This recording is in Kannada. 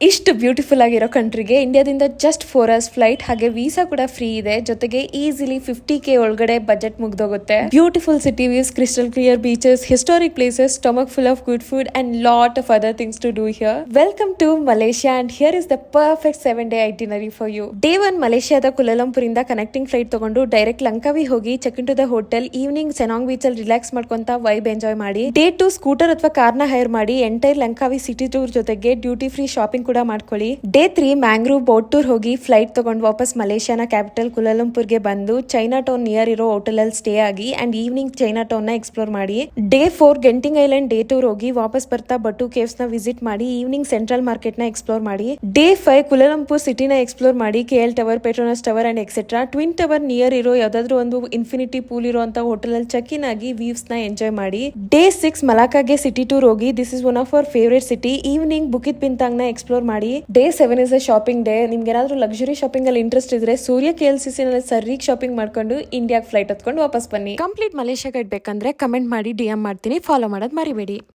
ಇಷ್ಟು ಬ್ಯೂಟಿಫುಲ್ ಆಗಿರೋ ಕಂಟ್ರಿಗೆ ಇಂಡಿಯಾದಿಂದ ಜಸ್ಟ್ 4 hours ಫ್ಲೈಟ್, ಹಾಗೆ ವೀಸಾ ಕೂಡ ಫ್ರೀ ಇದೆ. ಜೊತೆಗೆ ಈಸಿಲಿ 50K ಒಳಗಡೆ ಬಜೆಟ್ ಮುಗ್ದೋಗುತ್ತೆ. Beautiful city views, crystal clear beaches, historic places, stomach full of good food and lot of other things to do here. Welcome to Malaysia and here is the perfect 7-day itinerary for you. Day 1 ಮಲೇಷಿಯಾದ ಕುಲಾಲಂಪುರ್ ಇಂದ ಕನೆಕ್ಟಿಂಗ್ ಫ್ಲೈಟ್ ತಗೊಂಡು ಡೈರೆಕ್ಟ್ ಲಂಕಾವಿ ಹೋಗಿ check in to the hotel. Evening ಸೆನಾಂಗ್ beach ಅಲ್ಲಿ ರಿಲ್ಯಾಕ್ಸ್ ಮಾಡ್ಕೊಂತ ವೈಬ್ ಎಂಜಾಯ್ ಮಾಡಿ. ಡೇ 2 ಸ್ಕೂಟರ್ ಅಥವಾ ಕಾರ್ನ ಹೈರ್ ಮಾಡಿ ಎಂಟೈರ್ ಲಂಕಾವಿ ಸಿಟಿ ಟೂರ್ ಜೊತೆಗೆ ಡ್ಯೂಟಿ ಫ್ರೀ ಶಾಪಿಂಗ್ ಕೂಡ ಮಾಡ್ಕೊಳ್ಳಿ. ಡೇ 3 ಮ್ಯಾಂಗ್ರೂವ್ ಬೋಟ್ ಟೂರ್ ಹೋಗಿ ಫ್ಲೈಟ್ ತಗೊಂಡು ವಾಪಸ್ ಮಲೇಷಿಯಾನ ಕ್ಯಾಪಿಟಲ್ ಕುಲಾಲಂಪುರ್ಗೆ ಬಂದು ಚೈನಾ ಟೌನ್ ನಿಯರ್ ಇರೋ ಹೋಟೆಲ್ ಅಲ್ಲಿ ಸ್ಟೇ ಆಗಿ ಅಂಡ್ ಈವ್ನಿಂಗ್ ಚೈನಾ ಟೌನ್ ನ ಎಕ್ಸ್ಪ್ಲೋರ್ ಮಾಡಿ. ಡೇ 4 ಗೆಂಟಿಂಗ್ ಐಲ್ಯಾಂಡ್ ಡೇ ಟೂರ್ ಹೋಗಿ ವಾಪಸ್ ಬರ್ತಾ ಬಟು ಕೇವ್ಸ್ ನ ವಿಸಿಟ್ ಮಾಡಿ ಈವ್ನಿಂಗ್ ಸೆಂಟ್ರಲ್ ಮಾರ್ಕೆಟ್ ನ ಎಕ್ಸ್ಪ್ಲೋರ್ ಮಾಡಿ. ಡೇ 5 ಕುಲಾಲಂಪುರ್ ಸಿಟಿನ ಎಕ್ಸ್ಪ್ಲೋರ್ ಮಾಡಿ KL tower, Petronas tower and etcetera. Twin tower near ಇರೋ ಯಾವ್ದಾದ್ರು ಒಂದು ಇನ್ಫಿನಿಟಿ ಪೂಲ್ ಇರುವಂತ ಹೋಟೆಲ್ ಅಲ್ಲಿ ಚೆಕ್ ಇನ್ ಆಗಿ ವ್ಯೂಸ್ ನ ಎಂಜಾಯ್ ಮಾಡಿ. ಡೇ 6 ಮಲಾಕಾಗೆ ಸಿಟಿ ಟೂರ್ ಹೋಗಿ this is one of our favourite city. Evening Bukit Bintang ನ ಎಕ್ಸ್ಪ್ಲೋರ್ ಮಾಡಿ. Day 7 is a shopping day. ನಿಮ್ಗೆ ಏನಾದ್ರು ಲಕ್ಸುರಿ ಶಾಪಿಂಗ್ ಅಲ್ಲಿ ಇಂಟ್ರೆಸ್ಟ್ ಇದ್ರೆ ಸೂರ್ಯ KLCC ನಲ್ಲಿ ಸರಿಗೆ ಶಾಪಿಂಗ್ ಮಾಡ್ಕೊಂಡು ಇಂಡಿಯಾಗೆ ಫ್ಲೈಟ್ ಹತ್ಕೊಂಡು ವಾಪಸ್ ಬನ್ನಿ. ಕಂಪ್ಲೀಟ್ ಮಲೇಷಿಯಾ ಗೈಡ್ ಬೇಕಂದ್ರೆ ಕಮೆಂಟ್ ಮಾಡಿ DM ಮಾಡ್ತೀನಿ. ಫಾಲೋ ಮಾಡೋದ್ ಮರಿಬೇಡಿ.